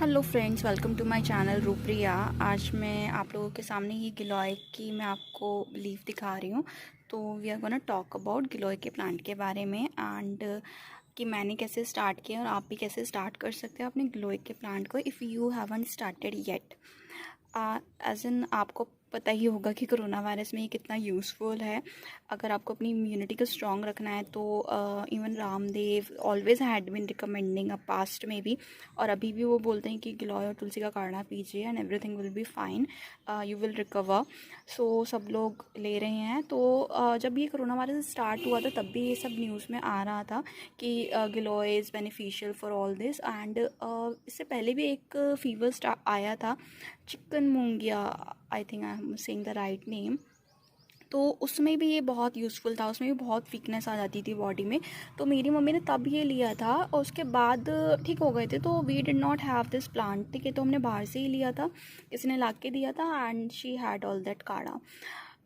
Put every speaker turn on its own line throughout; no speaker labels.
Hello friends, welcome to my channel Roopapriya. आज मैं आप लोगों के सामने ही गिलोय की मैं आपको लीफ दिखा रही हूँ। तो we are gonna talk about giloy के प्लांट के बारे में एंड कि मैंने कैसे स्टार्ट किया और आप भी कैसे स्टार्ट कर सकते हो अपने गिलोय के प्लांट को if you haven't started yet. As in आपको पता ही होगा कि कोरोना वायरस में ये कितना यूज़फुल है। अगर आपको अपनी इम्यूनिटी को स्ट्रॉन्ग रखना है तो even Ramdev always had been recommending a past में भी, और अभी भी वो बोलते हैं कि गिलोय और तुलसी का काढ़ा पीजिए and everything will be fine, you will recover. So सब लोग ले रहे हैं। तो जब ये कोरोना वायरस स्टार्ट हुआ था तब भी ये सब न्यूज़ में आ रहा था कि giloy is beneficial for all this and इससे पहले भी एक फीवर आया था, chikungunya, I think I am saying the right name. तो उसमें भी ये बहुत यूज़फुल था, उसमें भी बहुत वीकनेस आ जाती थी बॉडी में। तो मेरी मम्मी ने तब ये लिया था और उसके बाद ठीक हो गए थे। तो we did not have this plant, ठीक है, तो हमने बाहर से ही लिया था, किसी ने ला के दिया था and she had all that काढ़ा।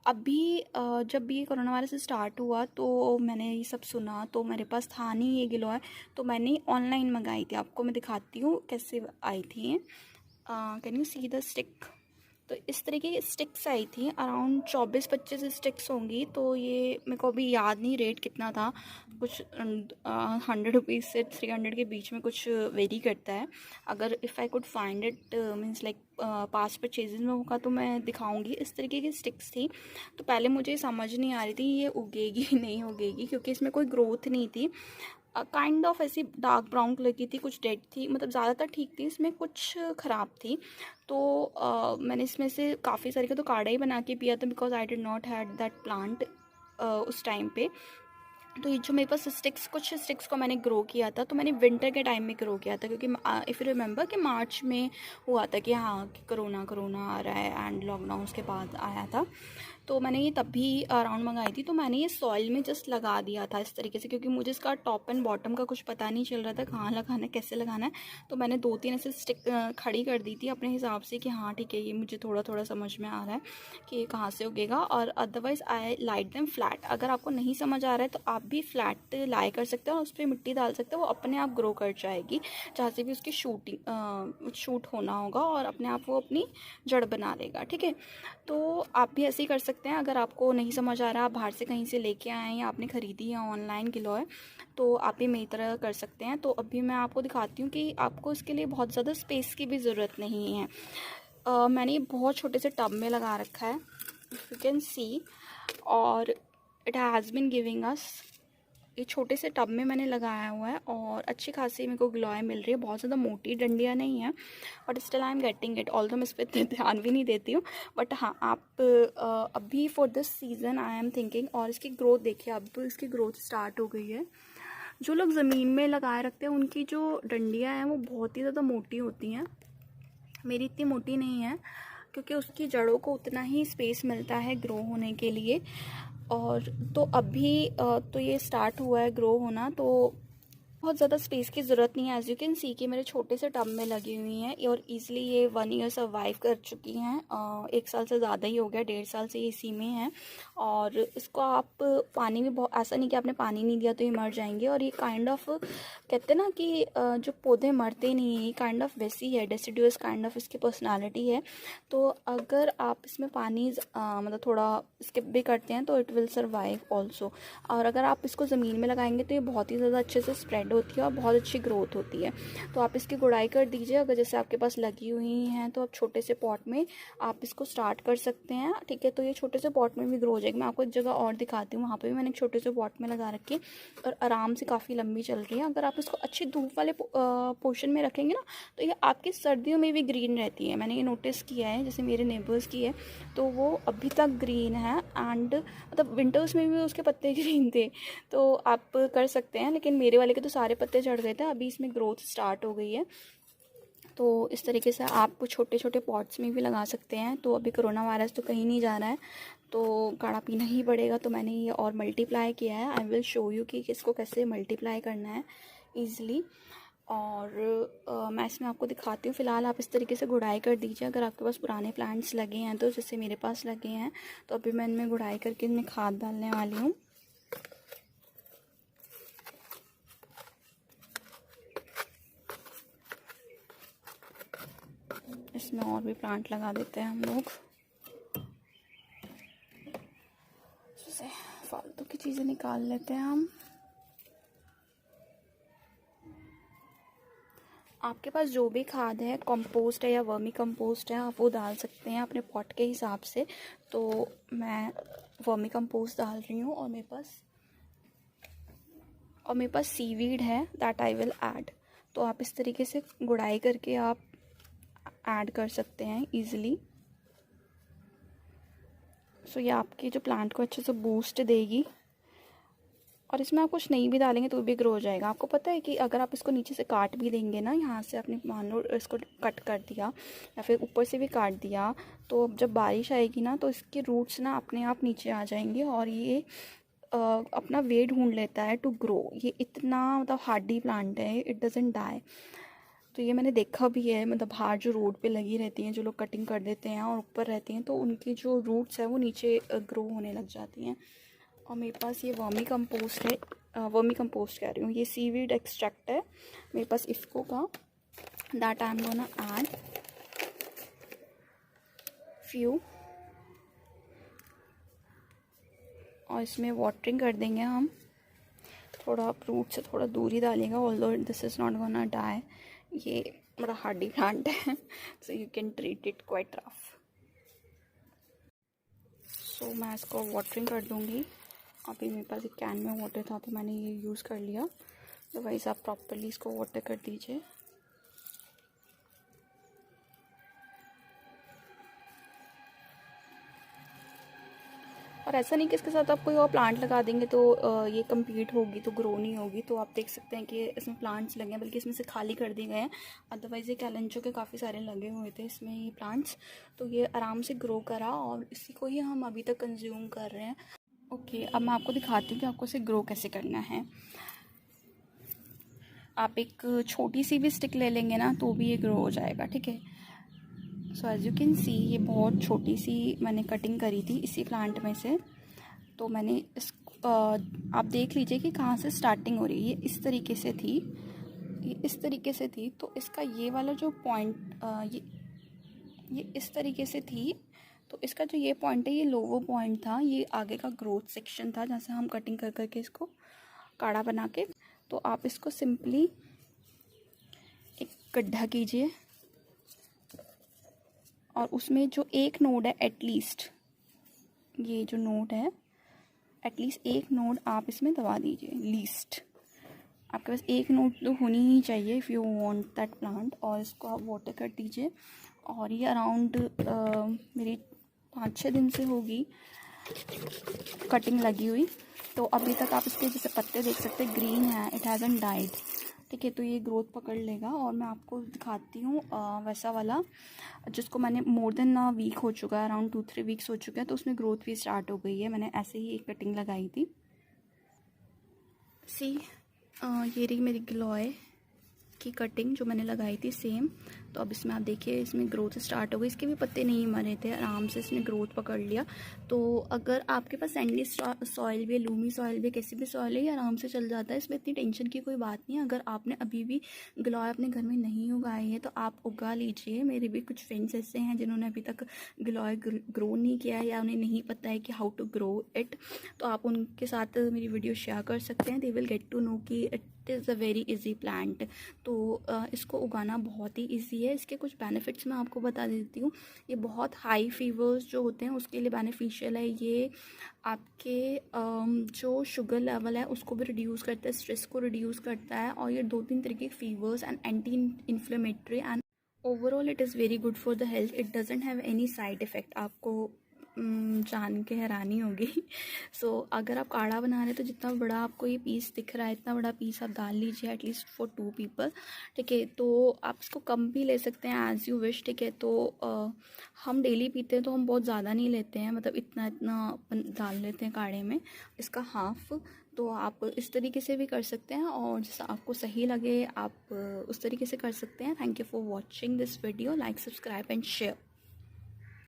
अभी जब ये कोरोना वायरस स्टार्ट हुआ तो मैंने ये सब सुना, तो मेरे पास था नहीं ये गिलोय, तो मैंने ऑनलाइन मंगाई थी। आपको मैं दिखाती हूँ कैसे आई थी। Can you see the stick? तो इस तरीके की स्टिक्स आई थी, अराउंड 24-25 स्टिक्स होंगी। तो ये मेरे को अभी याद नहीं रेट कितना था, कुछ 100 रुपीज़ से 300 के बीच में कुछ वेरी करता है। अगर if I could find it means like pass purchases में होगा तो मैं दिखाऊंगी। इस तरीके की स्टिक्स थी। तो पहले मुझे समझ नहीं आ रही थी ये उगेगी नहीं उगेगी, क्योंकि इसमें कोई ग्रोथ नहीं थी। काइंड ऑफ ऐसी डार्क ब्राउन कलर की थी, कुछ डेड थी, मतलब ज़्यादातर ठीक थी, इसमें कुछ ख़राब थी। तो मैंने इसमें से काफ़ी सारे का तो काढ़ा ही बना के पिया था, because I did not had that plant उस टाइम पे। तो ये जो मेरे पास कुछ स्टिक्स को मैंने ग्रो किया था, तो मैंने विंटर के टाइम में ग्रो किया था, क्योंकि इफ़ यू रिमेंबर कि मार्च में हुआ था कि हाँ कि कोरोना आ रहा है एंड लॉकडाउन उसके बाद आया था। तो मैंने ये तब भी अराउंड मंगाई थी। तो मैंने ये सॉइल में जस्ट लगा दिया था इस तरीके से, क्योंकि मुझे इसका टॉप एंड बॉटम का कुछ पता नहीं चल रहा था, कहाँ लगाना है कैसे लगाना है। तो मैंने 2-3 ऐसे स्टिक खड़ी कर दी थी अपने हिसाब से कि हाँ ठीक है, ये मुझे थोड़ा थोड़ा समझ में आ रहा है कि ये कहाँ से उगेगा। और otherwise I like them flat. अगर आपको नहीं समझ आ रहा है तो आप भी फ्लैट लाई कर सकते हो और उस पर मिट्टी डाल सकते हो, वो अपने आप ग्रो कर जाएगी, जहाँ से भी उसकी शूट होना होगा और अपने आप वो अपनी जड़ बना लेगा, ठीक है। तो आप भी ऐसे ही कर सकते हैं। अगर आपको नहीं समझ आ रहा, आप बाहर से कहीं से लेके आए हैं या आपने ख़रीदी है ऑनलाइन गिलोय, तो आप भी मेरी तरह कर सकते हैं। तो अभी मैं आपको दिखाती हूँ कि आपको इसके लिए बहुत ज़्यादा स्पेस की भी ज़रूरत नहीं है। मैंने ये बहुत छोटे से टब में लगा रखा है, यू कैन सी, और it has been giving us, ये छोटे से टब में मैंने लगाया हुआ है और अच्छी खासी मेरे को गिलोय मिल रही है। बहुत ज़्यादा मोटी डंडियाँ नहीं हैं, but still I am getting it, although मैं इस पर ध्यान भी नहीं देती हूँ। बट हाँ, आप अभी for this season I am thinking. और इसकी ग्रोथ देखिए, अब इसकी ग्रोथ स्टार्ट हो गई है। जो लोग ज़मीन में लगाए रखते हैं उनकी जो डंडियाँ हैं वो बहुत ही ज़्यादा मोटी होती हैं, मेरी इतनी मोटी नहीं है, क्योंकि उसकी जड़ों को उतना ही स्पेस मिलता है ग्रो होने के लिए। और तो अभी तो ये स्टार्ट हुआ है ग्रो होना, तो बहुत ज़्यादा स्पेस की ज़रूरत नहीं है। एज़ यू कैन सी कि मेरे छोटे से टब में लगी हुई हैं और ईज़िली ये 1 ईयर सर्वाइव कर चुकी हैं। 1 साल से ज़्यादा ही हो गया, 1.5 साल से ये इसी में हैं। और इसको आप पानी भी बहुत, ऐसा नहीं कि आपने पानी नहीं दिया तो ये मर जाएंगे। और ये काइंड ऑफ कहते हैं ना कि जो पौधे मरते नहीं हैं, काइंड ऑफ वैसी है, डेसिडुअस काइंड ऑफ इसकी पर्सनालिटी है। तो अगर आप इसमें पानी मतलब थोड़ा स्किप भी करते हैं तो इट विल सर्वाइव ऑल्सो। और अगर आप इसको ज़मीन में लगाएंगे तो ये बहुत ही ज़्यादा अच्छे से स्प्रेड होती है और बहुत अच्छी ग्रोथ होती है। तो आप इसकी गुड़ाई कर दीजिए। अगर जैसे आपके पास लगी हुई हैं तो आप छोटे से पॉट में आप इसको स्टार्ट कर सकते हैं, ठीक है। तो ये छोटे से पॉट में भी ग्रो हो जाएगी। मैं आपको एक जगह और दिखाती हूँ, वहाँ पे भी मैंने एक छोटे से पॉट में लगा रखी है और आराम से काफ़ी लंबी चल रही है। अगर आप इसको अच्छी धूप वाले पोर्शन में रखेंगे ना तो ये आपकी सर्दियों में भी ग्रीन रहती है। मैंने ये नोटिस किया है, जैसे मेरे नेबर्स की है तो वो अभी तक ग्रीन है एंड मतलब विंटर्स में भी उसके पत्ते ग्रीन थे। तो आप कर सकते हैं, लेकिन मेरे वाले के तो सारे पत्ते झड़ गए थे, अभी इसमें ग्रोथ स्टार्ट हो गई है। तो इस तरीके से आप छोटे छोटे पॉट्स में भी लगा सकते हैं। तो अभी कोरोना वायरस तो कहीं नहीं जा रहा है, तो काढ़ा पीना ही पड़ेगा। तो मैंने ये और मल्टीप्लाई किया है। आई विल शो यू कि इसको कैसे मल्टीप्लाई करना है ईज़िली। और मैं इसमें आपको दिखाती हूँ। फ़िलहाल आप इस तरीके से गुड़ाई कर दीजिए। अगर आपके पास पुराने प्लांट्स लगे हैं तो, जैसे मेरे पास लगे हैं, तो अभी मैं इनमें गुड़ाई करके इनमें खाद डालने वाली हूँ। इसमें और भी प्लांट लगा देते हैं हम लोग। इससे फालतू की चीज़ें निकाल लेते हैं हम। आपके पास जो भी खाद है, कंपोस्ट है या वर्मी कंपोस्ट है, आप वो डाल सकते हैं अपने पॉट के हिसाब से। तो मैं वर्मी कंपोस्ट डाल रही हूँ और मेरे पास सीवीड है, दैट आई विल ऐड। तो आप इस तरीके से गुड़ाई करके आप ऐड कर सकते हैं इजीली। सो ये आपके जो प्लांट को अच्छे से बूस्ट देगी। और इसमें आप कुछ नहीं भी डालेंगे तो भी ग्रो हो जाएगा। आपको पता है कि अगर आप इसको नीचे से काट भी देंगे ना, यहाँ से आपने मान लो इसको कट कर दिया या फिर ऊपर से भी काट दिया, तो जब बारिश आएगी ना तो इसके रूट्स ना अपने आप नीचे आ जाएंगे और ये अपना वे ढूंढ लेता है टू ग्रो। ये इतना मतलब हार्डी प्लांट है, इट डजेंट डाई। तो ये मैंने देखा भी है, मतलब बाहर जो रोड पे लगी रहती हैं, जो लोग कटिंग कर देते हैं और ऊपर रहती हैं, तो उनकी जो रूट्स है वो नीचे ग्रो होने लग जाती हैं। और मेरे पास ये वर्मी कंपोस्ट है, वर्मी कंपोस्ट कह रही हूँ, ये सीवीड एक्सट्रैक्ट है मेरे पास इफ़को का। That I am gonna add few, और इसमें वाटरिंग कर देंगे हम। थोड़ा रूट से थोड़ा दूर ही डालेगा, although this is not gonna die. ये बड़ा हार्डी प्लांट है, so you can treat it quite rough. So मैं इसको वाटरिंग कर दूँगी। अभी मेरे पास एक कैन में वाटर था तो मैंने ये यूज़ कर लिया। अदरवाइज़ आप प्रॉपरली इसको वाटर कर दीजिए। और ऐसा नहीं कि इसके साथ आप कोई और प्लांट लगा देंगे तो ये कम्पीट होगी तो ग्रो नहीं होगी। तो आप देख सकते हैं कि इसमें प्लांट्स लगे हैं, बल्कि इसमें से खाली कर दिए गए हैं। अदरवाइज़ ये कैलेंचो के काफ़ी सारे लगे हुए थे इसमें ये प्लांट्स, तो ये आराम से ग्रो करा और इसी को ही हम अभी तक कंज्यूम कर रहे हैं। ओके, अब मैं आपको दिखाती हूँ कि आपको इसे ग्रो कैसे करना है। आप एक छोटी सी भी स्टिक ले लेंगे ना तो भी ये ग्रो हो जाएगा, ठीक है। So as you can see, ये बहुत छोटी सी मैंने कटिंग करी थी इसी प्लांट में से। तो मैंने इस आप देख लीजिए कि कहाँ से स्टार्टिंग हो रही है। ये इस तरीके से थी, ये इस तरीके से थी, तो इसका ये वाला जो पॉइंट ये इस तरीके से थी। तो इसका जो ये पॉइंट है ये लोवर पॉइंट था, ये आगे का ग्रोथ सेक्शन था जहाँ से हम कटिंग कर करके इसको काढ़ा बना के। तो आप इसको सिंपली एक गड्ढा कीजिए और उसमें जो एक नोड है एटलीस्ट, ये जो नोड है एटलीस्ट एक नोड आप इसमें दबा दीजिए। लीस्ट आपके पास एक नोड तो होनी ही चाहिए if you want that plant. और इसको आप वाटर कर दीजिए। और ये अराउंड मेरी 5-6 दिन से होगी कटिंग लगी हुई। तो अभी तक आप इसके जैसे पत्ते देख सकते हैं, ग्रीन है, इट हैज़न्ट डाइड, ठीक है। तो ये ग्रोथ पकड़ लेगा। और मैं आपको दिखाती हूँ वैसा वाला जिसको मैंने मोर देन वीक हो चुका है, अराउंड 2-3 वीक्स हो चुका है, तो उसमें ग्रोथ भी स्टार्ट हो गई है। मैंने ऐसे ही एक कटिंग लगाई थी। सी ये रही मेरी गिलोय की कटिंग जो मैंने लगाई थी सेम। तो अब इसमें आप देखिए इसमें ग्रोथ स्टार्ट हो गई। इसके भी पत्ते नहीं मरे थे, आराम से इसने ग्रोथ पकड़ लिया। तो अगर आपके पास सैंडी सॉइल भी है, लूमी सॉइल भी, कैसी भी सॉइल है, ये आराम से चल जाता है। इसमें इतनी टेंशन की कोई बात नहीं है। अगर आपने अभी भी गिलोय अपने घर में नहीं उगाई है तो आप उगा लीजिए। मेरे भी कुछ फ्रेंड्स ऐसे हैं जिन्होंने अभी तक गिलोय ग्रो नहीं किया है या उन्हें नहीं पता है कि हाउ टू ग्रो इट। तो आप उनके साथ मेरी वीडियो शेयर कर सकते हैं। They will get to know कि it is a very easy plant. तो इसको उगाना बहुत ही इजी है। इसके कुछ बेनिफिट्स मैं आपको बता देती हूँ। ये बहुत हाई फीवर्स जो होते हैं उसके लिए बेनिफिशियल है। ये आपके जो शुगर लेवल है उसको भी रिड्यूस करता है, स्ट्रेस को रिड्यूस करता है। और ये 2-3 तरीके के fevers and anti inflammatory and overall it is very good for the health. It doesn't have any side effect. आपको जान के हैरानी होगी। सो अगर आप काढ़ा बना रहे हैं तो जितना बड़ा आपको ये पीस दिख रहा है इतना बड़ा पीस आप डाल लीजिए, एटलीस्ट फॉर 2 पीपल, ठीक है। तो आप इसको कम भी ले सकते हैं एज़ यू विश, ठीक है। तो हम डेली पीते हैं तो हम बहुत ज़्यादा नहीं लेते हैं, मतलब इतना इतना अपन डाल लेते हैं काढ़े में, इसका हाफ। तो आप इस तरीके से भी कर सकते हैं और जैसा आपको सही लगे आप उस तरीके से कर सकते हैं। Thank you for watching this video. Like, subscribe and share.